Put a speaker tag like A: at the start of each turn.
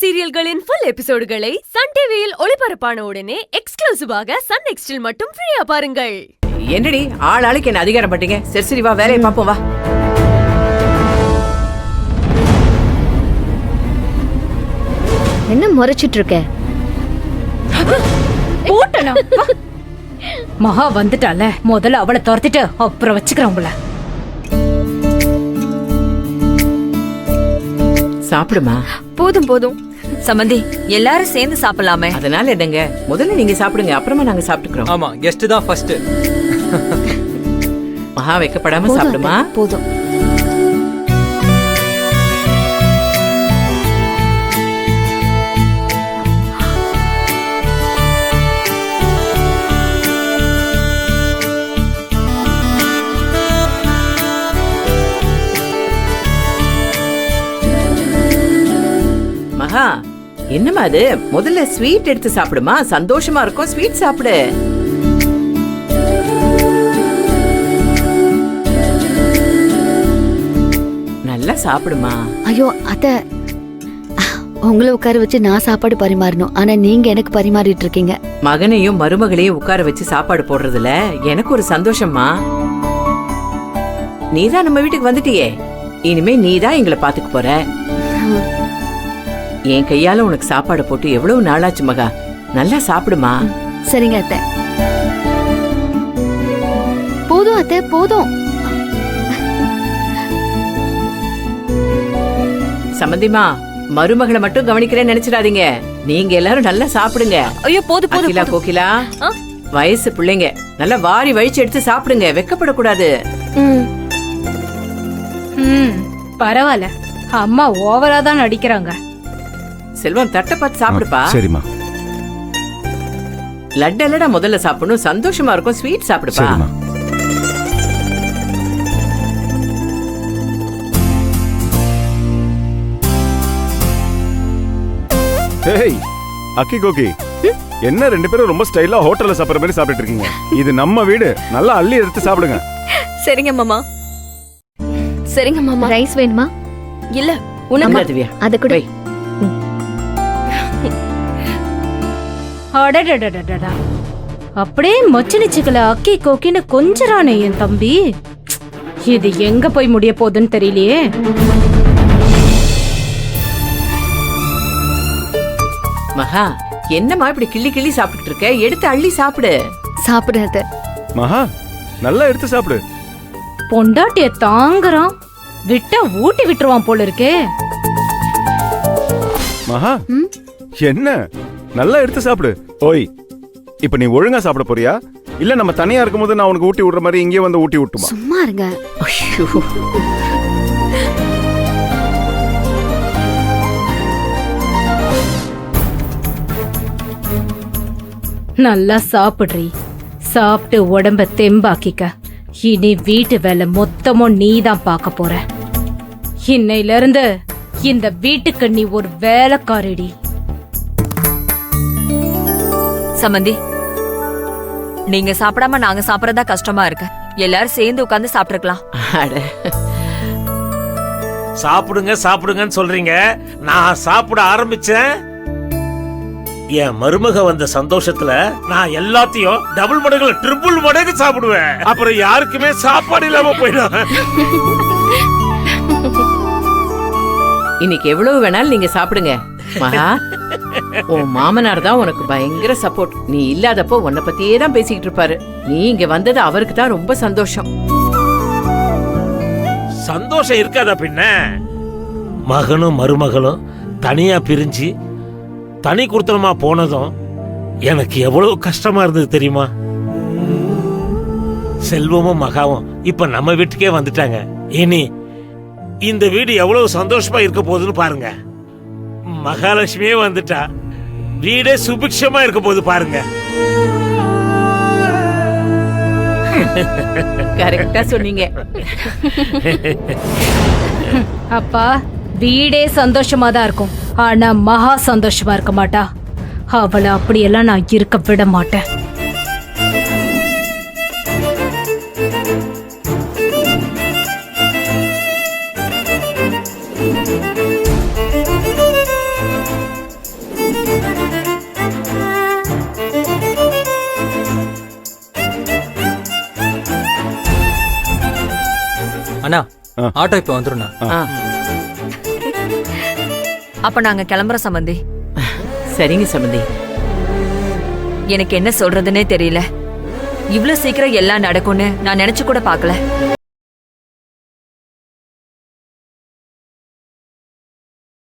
A: சீரியல்களின் full எபிசோடுகளை Sun டிவியில் ஒளிபரப்பான உடனே எக்ஸ்க்ளூசிவாக சன் நெக்ஸ்டில் மட்டும் ஃப்ரீயா பாருங்கள்.
B: என்னடி ஆள் ஆளுக்கு என்ன அதிகாரம் பட்டீங்க? சரி சரி வா, வேலையை பாப்போம் வா.
C: என்ன முறைச்சிட்டு இருக்க?
D: மகா வந்துட்டால, முதல்ல அவளை துரத்திட்டு அப்புறம் வச்சுக்கிறவங்கள.
B: சாப்பிடுமா.
E: போதும் போதும் சமந்தி, எல்லாரும் சேர்ந்து சாப்பிடலாமே.
B: அதனால என்னங்க, முதல்ல நீங்க சாப்பிடுங்க, அப்புறமா நாங்க சாப்பிட்டுக்கிறோம்.
F: ஆமா, கெஸ்ட் தான் ஃபர்ஸ்ட்.
B: மகா வைக்கப்படாம சாப்பிடுமா.
C: போதும்.
B: மகா என்னமா அது? முதல்ல ஸ்வீட் எடுத்து சாப்பிடுமா, சந்தோஷமா இருக்கும். ஸ்வீட் சாப்பிடு. நல்லா சாப்பிடுமா.
C: ஐயோ அத்தை, உங்களை உட்கார வச்சு நான் சாப்பாடு பரிமாறணும், ஆனா நீங்க எனக்கு பரிமாறிட்டு இருக்கீங்க.
B: மகனையும் மருமகளையும் உட்கார வச்சு சாப்பாடு போடுறதுல எனக்கு ஒரு சந்தோஷம்மா. நீதான் நம்ம வீட்டுக்கு வந்துட்டியே, இனிமே நீதான் எங்களை பாத்துக்க போற. என் கையால உனக்கு சாப்பாடு போட்டு எவ்வளவு நாளாச்சு மகா. நல்லா சாப்பிடுமா.
C: சரிங்க அத்தை. போதும் அத்தை, போதும்.
B: சம்பந்திமா, மருமகளை மட்டும் கவனிக்கிறேன்னு நினைச்சிடாதீங்க. நீங்க எல்லாரும் நல்லா சாப்பிடுங்க.
E: ஐயோ போதும் போதும்.
B: அகிலா கோகிலா, வயசு பிள்ளைங்க நல்லா வாரி வழிச்சு எடுத்து சாப்பிடுங்க, வெக்கப்படக்கூடாது.
D: பரவாயில்ல, அம்மா ஓவரா தான் நடிக்கிறாங்க.
B: செல்வம், தட்டை பார்த்து சாப்பிடுப்பா.
G: சரிம்மா.
B: லட்டு இல்லடா முதல்ல சாப்பிடணும், சந்தோஷமா இருக்கும். ஸ்வீட் சாப்பிடுப்பா.
G: சரிம்மா. ஏய் அக்கி கோகி, என்ன ரெண்டு பேரும் ரொம்ப ஸ்டைலா ஹோட்டல்ல சாப்பிடுற மாதிரி சாப்பிட்டு இருக்கீங்க? இது நம்ம வீடு, நல்லா அள்ளி எடுத்து சாப்பிடுங்க.
E: சரிங்க மாமா. சரிங்க மாமா.
C: ரைஸ் வேணுமா?
E: இல்ல
B: உனக்கு திவ்யா
C: அத கூட.
D: அடடடடடா, அப்படியே மொச்சனிச்சுக்கல அக்கி கோக்கின்னு கொஞ்சரானே என் தம்பி. இது எங்க போய் முடிய போகுதுன்னு தெரியலையே.
B: மகா, என்னம்மா இப்படி கிள்ளி கிள்ளி சாப்பிட்டு இருக்க? எடுத்து அள்ளி சாப்பிடு.
C: சாப்பிடுறேன் அத்தை.
G: மகா, நல்லா எடுத்து சாப்பிடு.
D: பொண்டாட்டிய தாங்குறான், விட்டா ஊட்டி விட்டுருவான் போல இருக்கே.
G: மகா, என்ன நல்லா எடுத்து சாப்பிடு. ஓய், இப்ப நீ ஒழுங்கா சாப்பிட போறியா, இல்ல நம்ம தனியா இருக்கும்போது நான் உனக்கு ஊட்டி விடுற மாதிரி இங்கே வந்து ஊட்டி விட்டுமா?
C: சும்மா இருங்க.
D: நல்லா சாப்பிடுறீ, சாப்பிட்டு உடம்ப தெம்பாக்கிக்க. இனி வீட்டு வேலை மொத்தமும் நீதான் பார்க்க போற. இன்னையில இருந்து இந்த வீட்டுக்கு நீ ஒரு வேலைக்காரடி.
E: சமந்தி, நீங்க சாப்பிடாம நாங்க சாப்பிடறதா கஷ்டமா இருக்கு. எல்லாரும் சேர்ந்து உட்கார்ந்து சாப்பிட்டுக்கலாம்.
H: சாப்பிடுங்க சாப்பிடுங்கன்னு சொல்றீங்க, நான் சாப்பிட ஆரம்பிச்சேன். என் மருமக வந்த சந்தோஷத்துல நான் எல்லாத்தையும் டபுள் மடங்கு ட்ரிபிள் மடங்கு சாப்பிடுவேன். அப்புறம் யாருக்குமே சாப்பாடு இல்லாம போயிடும்.
B: இன்னைக்கு எவ்வளவு வேணாலும் நீங்க சாப்பிடுங்க. மகா, உன் மாமனார் தான் உனக்கு பயங்கர சப்போர்ட். நீ இல்லாதப்போ உன்னை பத்தியே தான் பேசிக்கிட்டு இருப்பாரு. நீ இங்க வந்தது அவருக்கு தான் ரொம்ப சந்தோஷம்.
H: சந்தோஷம் இருக்காதா பின்ன? மகனும் மருமகளும் தனியா பிரிஞ்சு தனி குடுத்தனமா போனதும் எனக்கு எவ்வளவு கஷ்டமா இருந்தது தெரியுமா? செல்வமும் மகாவும் இப்ப நம்ம வீட்டுக்கே வந்துட்டாங்க. இனி இந்த வீடு எவ்வளவு சந்தோஷமா இருக்க போகுதுன்னு பாருங்க. மகாலட்சுமியே வந்துட்டா வீடே சுபிக்ஷமா இருக்க போகுது பாருங்க.
B: கரெக்டா சொன்னீங்க.
D: அப்பா, வீடே சந்தோஷமா தான் இருக்கும், ஆனா மகா சந்தோஷமா இருக்க மாட்டா. அவளை அப்படியெல்லாம் நான் இருக்க விட மாட்டேன்.
F: அண்ணா
G: ஆ.
F: ஆட்டோ இப்போ வந்துருண்ணா.
B: ஆ,
E: அப்ப நாங்க கிளம்புறோம் சம்பந்தி.
B: சரிங்க சம்பந்தி.
E: எனக்கு என்ன சொல்றதுன்னே தெரியல. இவ்ளோ சீக்கிரம் எல்லாம் நடக்கும்னு நான் நினைச்சு கூட பார்க்கல.